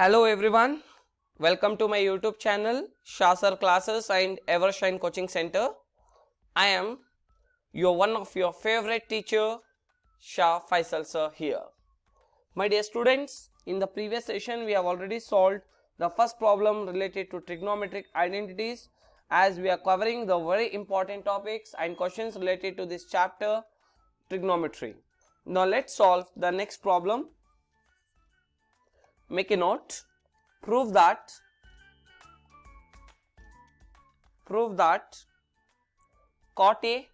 Hello everyone, welcome to my YouTube channel Shah Sir Classes and Evershine Coaching Center. I am one of your favorite teacher Shah Faisal Sir here. My dear students, in the previous session we have already solved the first problem related to trigonometric identities, as we are covering the very important topics and questions related to this chapter, trigonometry. Now let's solve the next problem. Make a note. Prove that cot A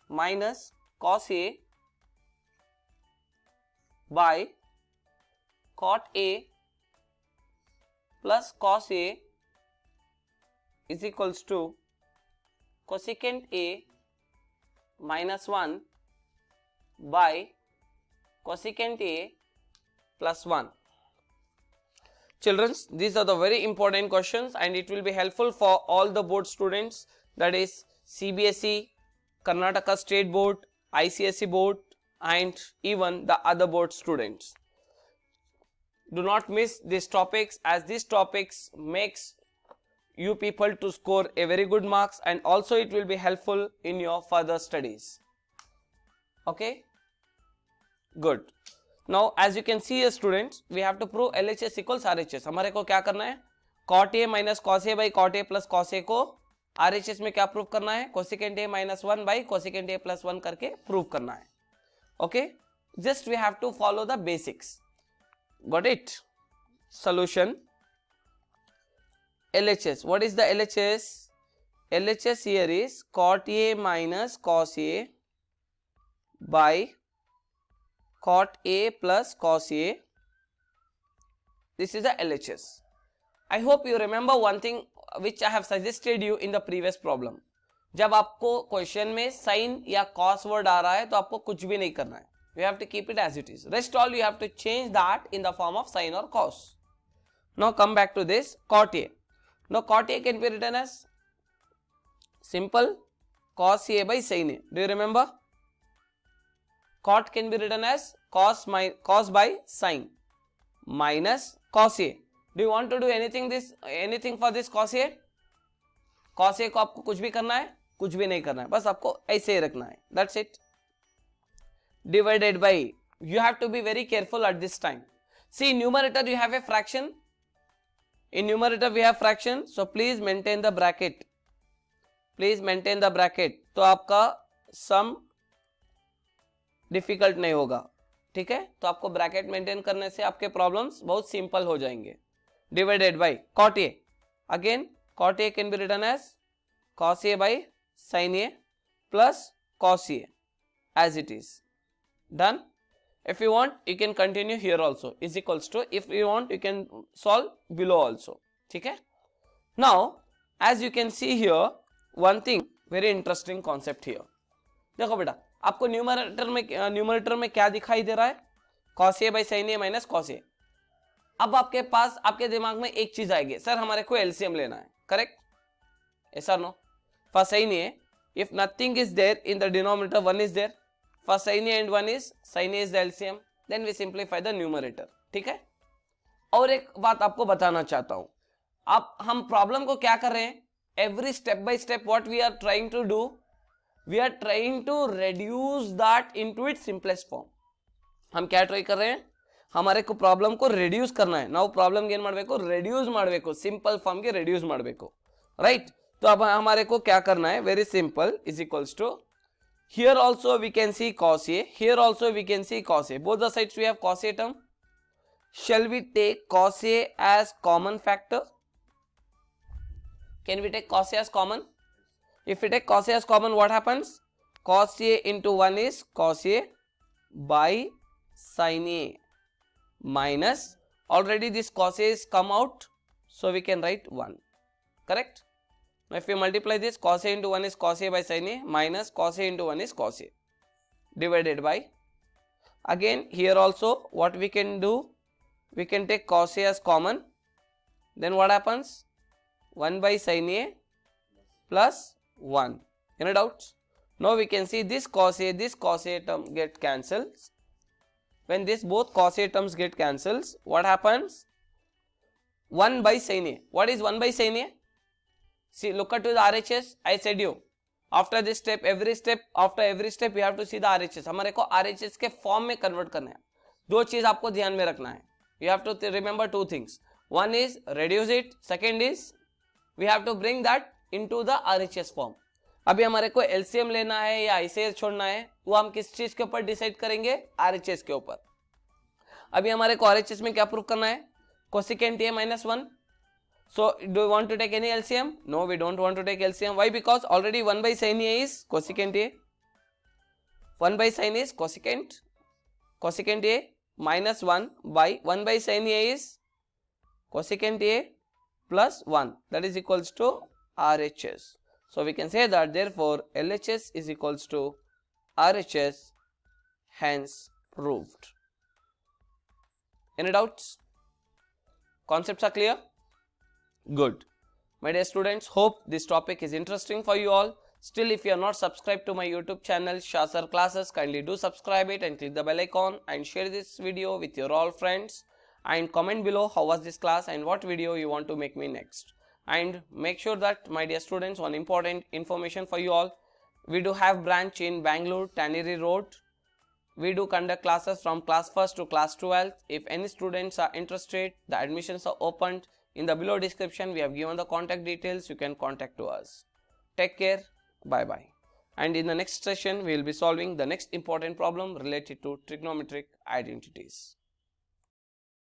minus cos A by cot A plus cos A is equals to cosecant A minus 1 by cosecant A plus 1. Children, these are the very important questions and it will be helpful for all the board students, that is CBSE, Karnataka State Board, ICSE Board and even the other board students. Do not miss these topics, as these topics makes you people to score a very good marks, and also it will be helpful in your further studies. Okay, good. Now as you can see here students, we have to prove LHS equals RHS. हमारे को क्या करना है, cot A minus cos A by cot A plus cos A को RHS में क्या prove करना है, cosecant A minus 1 by cosecant A plus 1 करके प्रूव करना है. Okay, just we have to follow the basics. Got it? Solution. LHS. What is the LHS? LHS here is cot A minus cos A by cot A plus cos A. This is the LHS. I hope you remember one thing which I have suggested you in the previous problem. जब आपको question में sign या cos word आ रहा है तो आपको कुछ भी नहीं करना है. You have to keep it as it is. Rest all you have to change that in the form of sin or cos. Now come back to this cot A. Now cot A can be written as simple cos A by sin A. Do you remember? Cot can be written as cos by sin minus cos A. Do you want to do anything for this cos A? Cos A को आपको कुछ भी करना है, कुछ भी नहीं करना है, बस आपको ऐसे ही रखना है. That's it. Divided by, you have to be very careful at this time. See, in numerator you have a fraction. In numerator we have fraction, so please maintain the bracket. Please maintain the bracket. तो आपका sum difficult नहीं होगा. ठीक है, तो आपको bracket maintain करने से आपके प्रॉब्लम्स बहुत सिंपल हो जाएंगे. Divided by cot A. Again cot A can be written as cos A by sin A plus cos A as it is. Done. If you want you can continue here also, is equals to, if you want you can solve below also. ठीक है. Now as you can see here, one thing very interesting concept here. देखो बेटा, आपको numerator में क्या दिखाई दे रहा है, cos A by sin A minus cos A. अब आपके पास आपके दिमाग में एक चीज आएगी, सर हमारे को एलसीएम लेना है. Correct? Yes or no? For sin A, if nothing is there in the denominator, one is there. For sin A and one is, sin A is the LCM, then we simplify the numerator. ठीक है. और एक बात आपको बताना चाहता हूं, अब हम प्रॉब्लम को क्या कर रहे हैं, every step by step what we are trying to do, we are trying to reduce that into its simplest form. हम क्या ट्राई कर रहे हैं, हमारे को प्रॉब्लम को रिड्यूस करना है. नाउ प्रॉब्लम गेन ಮಾಡಬೇಕು, रिड्यूस ಮಾಡಬೇಕು, सिंपल फॉर्म के रिड्यूस ಮಾಡಬೇಕು. राइट? तो अब हमारे को क्या करना है, very simple, is equals to, here also we can see cos A, here also we can see cos A. Both the sides we have cos A term. Shall we take cos A as common factor? Can we take cos A as common? If we take cos A as common, what happens? Cos A into 1 is cos A by sin A minus, already this cos A is come out, so we can write 1. Correct? Now if we multiply this, cos A into 1 is cos A by sin A minus cos A into 1 is cos A, divided by, again here also what we can do, we can take cos A as common, then what happens, 1 by sin A plus 1. Any doubts? Now we can see this cos A term get cancelled. when this both cos A terms get cancels, what happens? 1 by sin A. What is 1 by sin A? See, look at the RHS. I said you after this step, after every step you have to see the RHS. हमारे को RHS के form में convert करना है. दो चीज आपको ध्यान में रखना है. You have to remember two things. One is reduce it. Second is we have to bring that into the RHS form. अभी हमारे को LCM लेना है या ICS छोड़ना है, वो हम किस चीज के ऊपर डिसाइड करेंगे? RHS के ऊपर. अभी हमारे को RHS में क्या प्रूव करना है? Cosecant A minus 1. So do you want to take any LCM? No, we don't want to take LCM. Why? Because already 1 by sin A is cosecant A. 1 by sin is cosecant A minus 1 by 1 by sin A is cosecant A plus 1. That is equals to RHS. So we can say that therefore LHS is equals to RHS, hence proved. Any doubts? Concepts are clear? Good. My dear students, hope this topic is interesting for you all. Still, if you are not subscribed to my YouTube channel Shah Sir Classes, kindly do subscribe it and click the bell icon and share this video with your all friends, and comment below how was this class and what video you want to make me next. And make sure that, my dear students, one important information for you all, we do have branch in Bangalore, Tannery Road. We do conduct classes from class 1st to class 12th. If any students are interested, the admissions are opened. In the below description, we have given the contact details. You can contact to us. Take care. Bye bye. And in the next session, we will be solving the next important problem related to trigonometric identities.